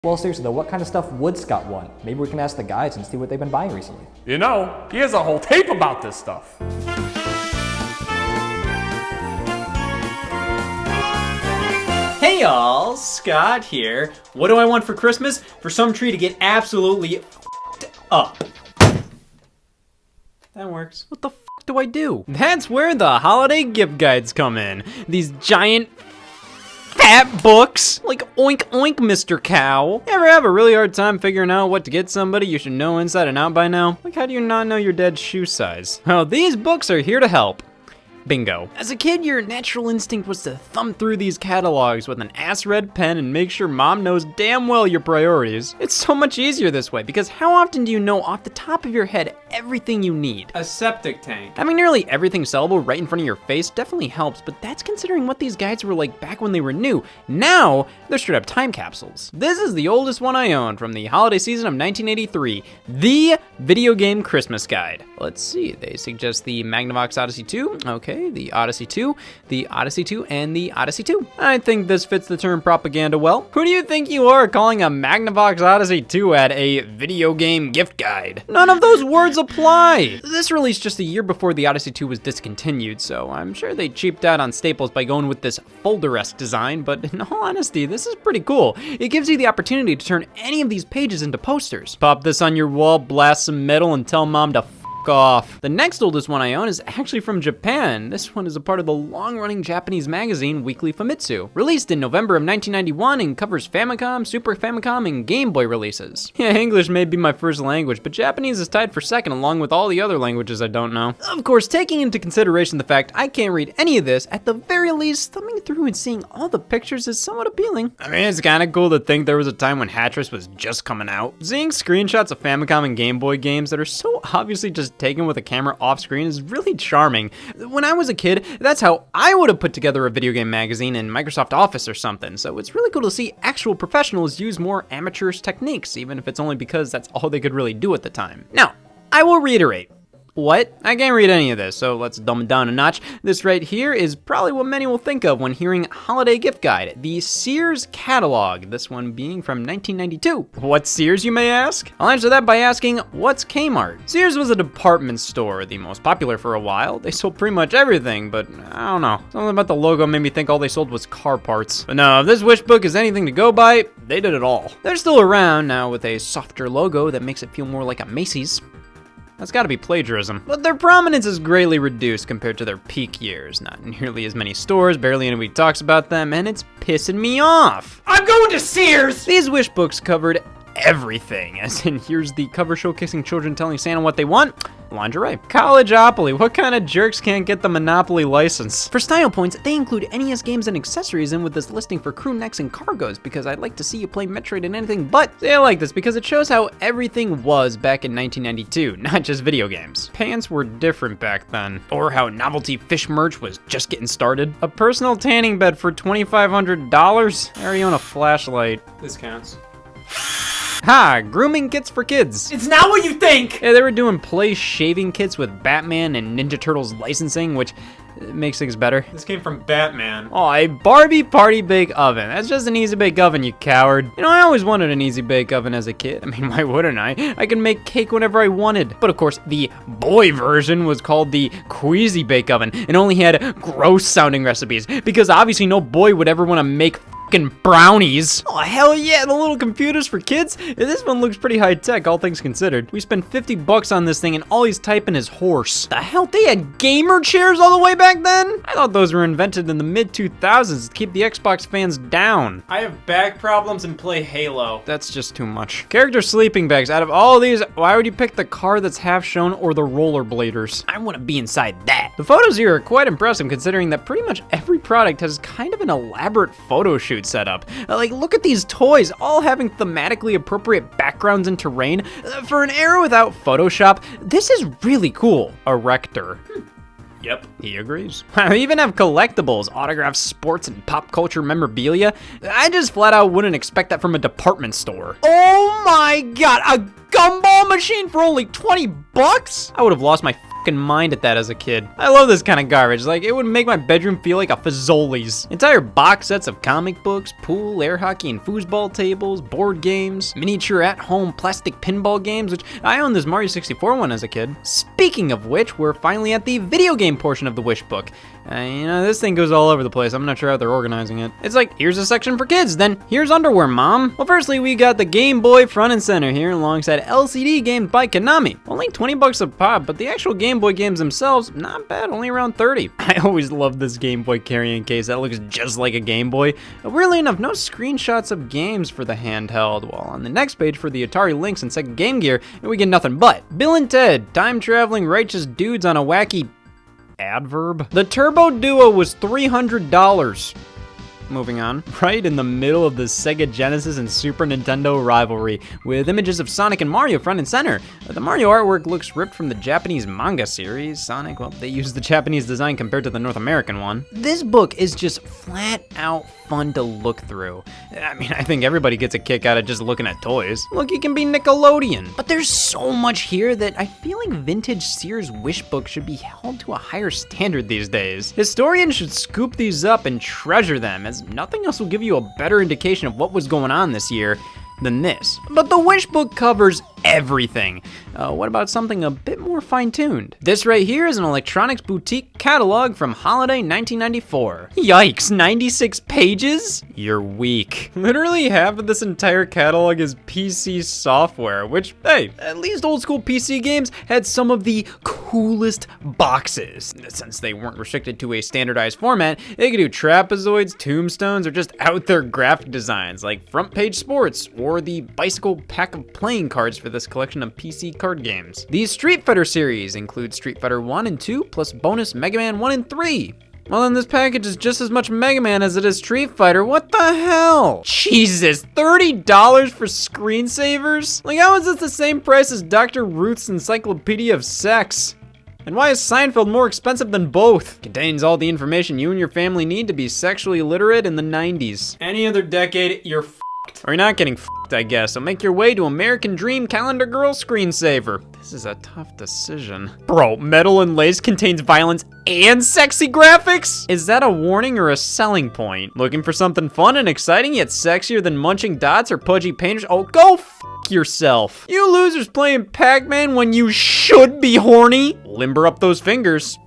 Well, seriously though, what kind of stuff would Scott want? Maybe we can ask the guys and see what they've been buying recently. You know, he has a whole tape about this stuff. Hey y'all, Scott here. What do I want for Christmas? For some tree to get absolutely f***ed up. That works. What the f*** do I do? That's where the holiday gift guides come in. These giant fat books, like Oink Oink Mr. Cow. Ever have a really hard time figuring out what to get somebody you should know inside and out by now? Like, how do you not know your dad's shoe size? Well, these books are here to help. Bingo. As a kid, your natural instinct was to thumb through these catalogs with an ass red pen and make sure mom knows damn well your priorities. It's so much easier this way, because how often do you know off the top of your head everything you need? A septic tank. Having nearly everything sellable right in front of your face definitely helps, but that's considering what these guides were like back when they were new. Now, they're straight up time capsules. This is the oldest one I owned from the holiday season of 1983, the Video Game Christmas Guide. Let's see, they suggest the Magnavox Odyssey 2, okay, the Odyssey 2, the Odyssey 2, and the Odyssey 2. I think this fits the term propaganda well. Who do you think you are calling a Magnavox Odyssey 2 at a video game gift guide? None of those words apply! This released just a year before the Odyssey 2 was discontinued, so I'm sure they cheaped out on staples by going with this folder-esque design, but in all honesty, this is pretty cool. It gives you the opportunity to turn any of these pages into posters. Pop this on your wall, blast some metal, and tell mom to f*** off. The next oldest one I own is actually from Japan. This one is a part of the long-running Japanese magazine Weekly Famitsu. Released in November of 1991 and covers Famicom, Super Famicom, and Game Boy releases. Yeah, English may be my first language, but Japanese is tied for second along with all the other languages I don't know. Of course, taking into consideration the fact I can't read any of this, at the very least, thumbing through and seeing all the pictures is somewhat appealing. I mean, it's kinda cool to think there was a time when Hatris was just coming out. Seeing screenshots of Famicom and Game Boy games that are so obviously just taken with a camera off screen is really charming. When I was a kid, that's how I would have put together a video game magazine in Microsoft Office or something, so it's really cool to see actual professionals use more amateurish techniques, even if it's only because that's all they could really do at the time. Now, I will reiterate. What? I can't read any of this, so let's dumb it down a notch. This right here is probably what many will think of when hearing Holiday Gift Guide, the Sears catalog, this one being from 1992. What's Sears, you may ask? I'll answer that by asking, what's Kmart? Sears was a department store, the most popular for a while. They sold pretty much everything, but I don't know. Something about the logo made me think all they sold was car parts. But no, if this wish book is anything to go by, they did it all. They're still around now with a softer logo that makes it feel more like a Macy's. That's gotta be plagiarism. But their prominence is greatly reduced compared to their peak years. Not nearly as many stores, barely anybody talks about them, and it's pissing me off. I'm going to Sears! These wish books covered everything, as in here's the cover showcasing children telling Santa what they want. Lingerie. Collegeopoly. What kind of jerks can't get the Monopoly license? For style points, they include NES games and accessories in with this listing for crew necks and cargos, because I'd like to see you play Metroid in anything but. See, I like this because it shows how everything was back in 1992, not just video games. Pants were different back then. Or how novelty fish merch was just getting started. A personal tanning bed for $2,500? I already own a flashlight. This counts. Ha! Grooming kits for kids. It's not what you think! Yeah, they were doing play shaving kits with Batman and Ninja Turtles licensing, which makes things better. This came from Batman. Oh, a Barbie Party Bake Oven. That's just an Easy Bake Oven, you coward. You know, I always wanted an Easy Bake Oven as a kid. I mean, why wouldn't I? I could make cake whenever I wanted. But of course, the boy version was called the Queasy Bake Oven and only had gross sounding recipes, because obviously no boy would ever want to make brownies. Oh, hell yeah, the little computers for kids. This one looks pretty high tech, all things considered. We spent $50 on this thing and all he's typing is horse. The hell, they had gamer chairs all the way back then? I thought those were invented in the mid-2000s to keep the Xbox fans down. I have back problems and play Halo. That's just too much. Character sleeping bags. Out of all of these, why would you pick the car that's half shown or the rollerbladers? I want to be inside that. The photos here are quite impressive considering that pretty much every product has kind of an elaborate photo shoot setup. Like, look at these toys, all having thematically appropriate backgrounds and terrain. For an era without Photoshop, this is really cool. A Rector. Yep, he agrees. I even have collectibles, autographs, sports, and pop culture memorabilia. I just flat out wouldn't expect that from a department store. Oh my god, a gumball machine for only $20? I would have lost my fucking mind at that as a kid. I love this kind of garbage. Like, it would make my bedroom feel like a Fazoli's. Entire box sets of comic books, pool, air hockey, and foosball tables, board games, miniature at-home plastic pinball games, which I owned this Mario 64 one as a kid. Speaking of which, we're finally at the video game portion of the wish book. You know, this thing goes all over the place. I'm not sure how they're organizing it. It's like, here's a section for kids, then here's underwear, Mom. Well, firstly, we got the Game Boy front and center here alongside LCD games by Konami. Only 20 bucks a pop, but the actual Game Boy games themselves, not bad, only around 30. I always loved this Game Boy carrying case. That looks just like a Game Boy. Weirdly enough, no screenshots of games for the handheld, while on the next page for the Atari Lynx and Sega Game Gear, we get nothing but Bill and Ted, time-traveling righteous dudes on a wacky adverb. The Turbo Duo was $300. Moving on. Right in the middle of the Sega Genesis and Super Nintendo rivalry, with images of Sonic and Mario front and center. The Mario artwork looks ripped from the Japanese manga series. Sonic, well, they used the Japanese design compared to the North American one. This book is just flat out fun to look through. I mean, I think everybody gets a kick out of just looking at toys. Look, you can be Nickelodeon. But there's so much here that I feel like vintage Sears wish book should be held to a higher standard these days. Historians should scoop these up and treasure them, as nothing else will give you a better indication of what was going on this year than this. But the wish book covers everything. What about something a bit more fine-tuned? This right here is an electronics boutique catalog from holiday 1994. Yikes, 96 pages? You're weak. Literally half of this entire catalog is PC software, which, hey, at least old school PC games had some of the coolest boxes. Since they weren't restricted to a standardized format, they could do trapezoids, tombstones, or just out there graphic designs like Front Page Sports or the Bicycle pack of playing cards for this collection of PC card games. These Street Fighter series include Street Fighter 1 and 2, plus bonus Mega Man 1 and 3. Well, then this package is just as much Mega Man as it is Street Fighter. What the hell? Jesus, $30 for screensavers? Like, how is this the same price as Dr. Ruth's Encyclopedia of Sex? And why is Seinfeld more expensive than both? Contains all the information you and your family need to be sexually literate in the 90s. Any other decade, you're f***ed. Or you're not getting f***ed, I guess, so make your way to American Dream Calendar Girl screensaver. This is a tough decision. Bro, Metal and Lace contains violence and sexy graphics? Is that a warning or a selling point? Looking for something fun and exciting yet sexier than munching dots or pudgy painters? Oh, go f*** yourself. You losers playing Pac-Man when you should be horny. Limber up those fingers.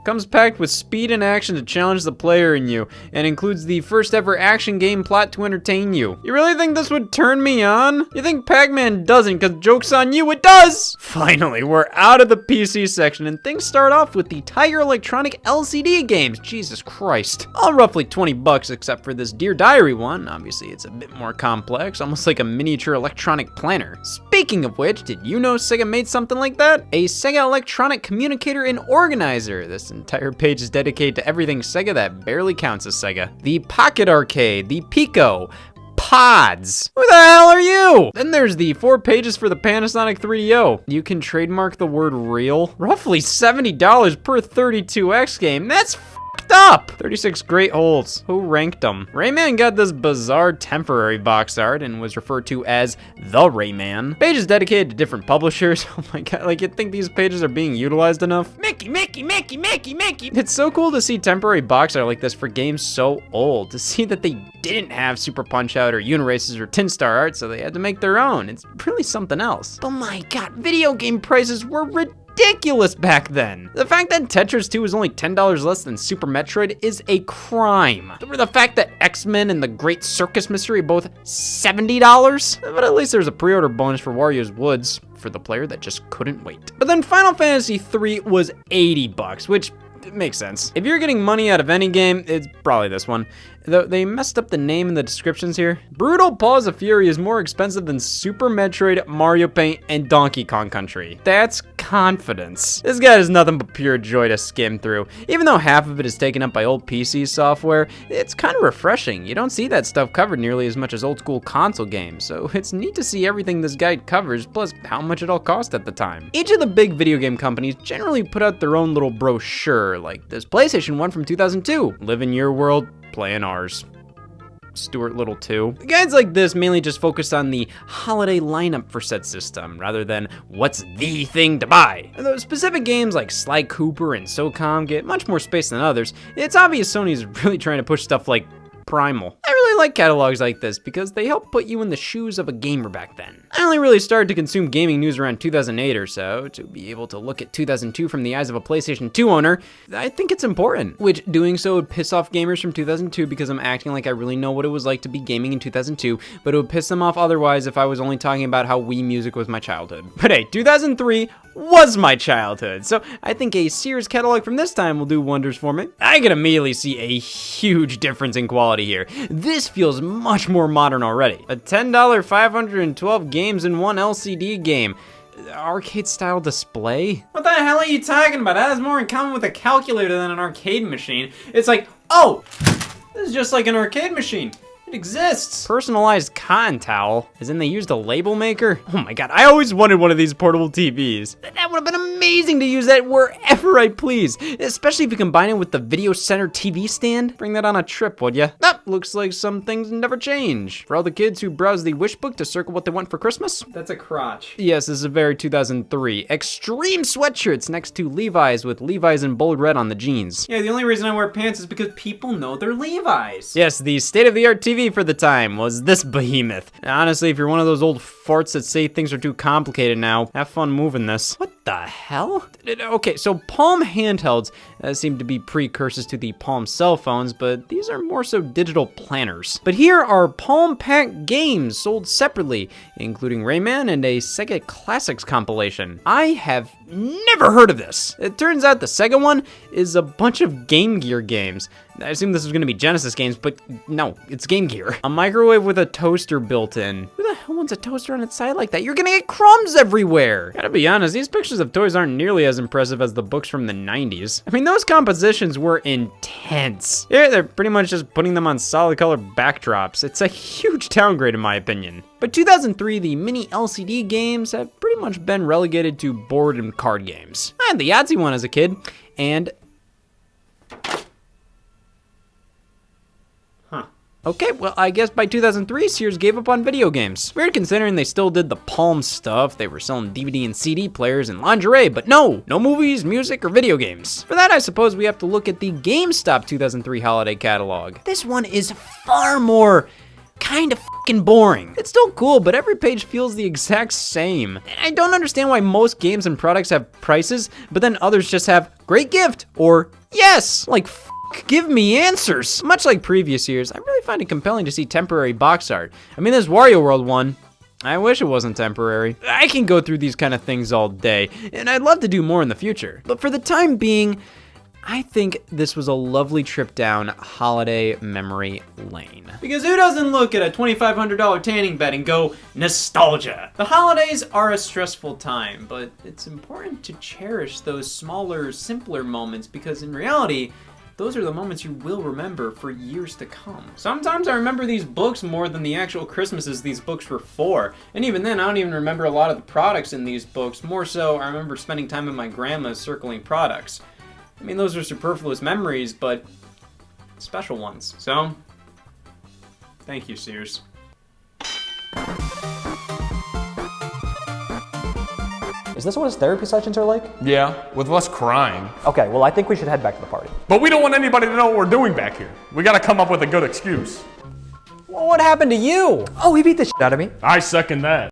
Comes packed with speed and action to challenge the player in you, and includes the first ever action game plot to entertain you. You really think this would turn me on? You think Pac-Man doesn't, cause joke's on you, it does! Finally, we're out of the PC section, and things start off with the Tiger Electronic LCD games. Jesus Christ. All roughly 20 bucks except for this Dear Diary one. Obviously, it's a bit more complex, almost like a miniature electronic planner. Speaking of which, did you know Sega made something like that? A Sega Electronic Communicator and Organizer. This entire page is dedicated to everything Sega that barely counts as Sega. The Pocket Arcade, the Pico, Pods. Who the hell are you? Then there's the 4 pages for the Panasonic 3DO. You can trademark the word real. Roughly $70 per 32X game. That's f***ed up. 36 great holes. Who ranked them? Rayman got this bizarre temporary box art and was referred to as the Rayman. Pages dedicated to different publishers. Oh my god, like you'd think these pages are being utilized enough. Mickey, Mickey, Mickey, Mickey, Mickey. It's so cool to see temporary box art like this for games so old. To see that they didn't have Super Punch-Out or Uniraces or Tin Star art, so they had to make their own. It's really something else. But my god, video game prices were ridiculous back then. The fact that Tetris 2 is only $10 less than Super Metroid is a crime. Or the fact that X-Men and the Great Circus Mystery are both $70? But at least there's a pre-order bonus for Wario's Woods for the player that just couldn't wait. But then Final Fantasy 3 was 80 bucks, which makes sense. If you're getting money out of any game, it's probably this one. Though they messed up the name and the descriptions here. Brutal Paws of Fury is more expensive than Super Metroid, Mario Paint, and Donkey Kong Country. That's confidence. This guide is nothing but pure joy to skim through. Even though half of it is taken up by old PC software, it's kind of refreshing. You don't see that stuff covered nearly as much as old school console games, so it's neat to see everything this guide covers, plus how much it all cost at the time. Each of the big video game companies generally put out their own little brochure, like this PlayStation one from 2002. Live in your world, play in ours. Stuart Little 2. The guides like this mainly just focus on the holiday lineup for said system, rather than what's the thing to buy. And those specific games like Sly Cooper and SOCOM get much more space than others. It's obvious Sony's really trying to push stuff like Primal. I really like catalogs like this because they help put you in the shoes of a gamer back then. I only really started to consume gaming news around 2008 or so. To be able to look at 2002 from the eyes of a PlayStation 2 owner, I think it's important. Which doing so would piss off gamers from 2002 because I'm acting like I really know what it was like to be gaming in 2002, but it would piss them off otherwise if I was only talking about how Wii music was my childhood. But hey, 2003 was my childhood, so I think a Sears catalog from this time will do wonders for me. I can immediately see a huge difference in quality here. This feels much more modern already. A $10 512 games in one LCD game. Arcade style display? What the hell are you talking about? That has more in common with a calculator than an arcade machine. It's like, oh, this is just like an arcade machine. It exists. Personalized cotton towel, as in they used a label maker? Oh my god, I always wanted one of these portable TVs. That would have been amazing to use that wherever I please, especially if you combine it with the Video Center TV stand. Bring that on a trip, would ya? Looks like some things never change. For all the kids who browse the wish book to circle what they want for Christmas. That's a crotch. Yes, this is a very 2003. Extreme sweatshirts next to Levi's with Levi's in bold red on the jeans. Yeah, the only reason I wear pants is because people know they're Levi's. Yes, the state-of-the-art TV for the time was this behemoth. Honestly, if you're one of those old farts that say things are too complicated now, have fun moving this. What the hell? Okay, so Palm handhelds seem to be precursors to the Palm cell phones, but these are more so digital planners. But here are Palm Pack games sold separately, including Rayman and a Sega Classics compilation. I have never heard of this. It turns out the Sega one is a bunch of Game Gear games. I assume this was gonna be Genesis games, but no, it's Game Gear. A microwave with a toaster built in. Who the hell wants a toaster on its side like that? You're gonna get crumbs everywhere. Gotta be honest, these pictures of toys aren't nearly as impressive as the books from the 90s. I mean, those compositions were intense. Yeah, they're pretty much just putting them on solid color backdrops. It's a huge downgrade in my opinion. But 2003, the mini LCD games have pretty much been relegated to board and card games. I had the Yahtzee one as a kid, and okay, well, I guess by 2003, Sears gave up on video games. Weird considering they still did the Palm stuff. They were selling DVD and CD players and lingerie, but no movies, music, or video games. For that, I suppose we have to look at the GameStop 2003 holiday catalog. This one is far more kind of fucking boring. It's still cool, but every page feels the exact same. I don't understand why most games and products have prices, but then others just have great gift or yes, like give me answers. Much like previous years, I really find it compelling to see temporary box art. I mean, this Wario World one, I wish it wasn't temporary. I can go through these kind of things all day, and I'd love to do more in the future. But for the time being, I think this was a lovely trip down holiday memory lane. Because who doesn't look at a $2,500 tanning bed and go, nostalgia? The holidays are a stressful time, but it's important to cherish those smaller, simpler moments because in reality, those are the moments you will remember for years to come. Sometimes I remember these books more than the actual Christmases these books were for. And even then, I don't even remember a lot of the products in these books. More so, I remember spending time with my grandma circling products. I mean, those are superfluous memories, but special ones. So, thank you, Sears. Is this what his therapy sessions are like? Yeah, with less crying. Okay, well, I think we should head back to the party. But we don't want anybody to know what we're doing back here. We gotta come up with a good excuse. Well, what happened to you? Oh, he beat the shit out of me. I second that.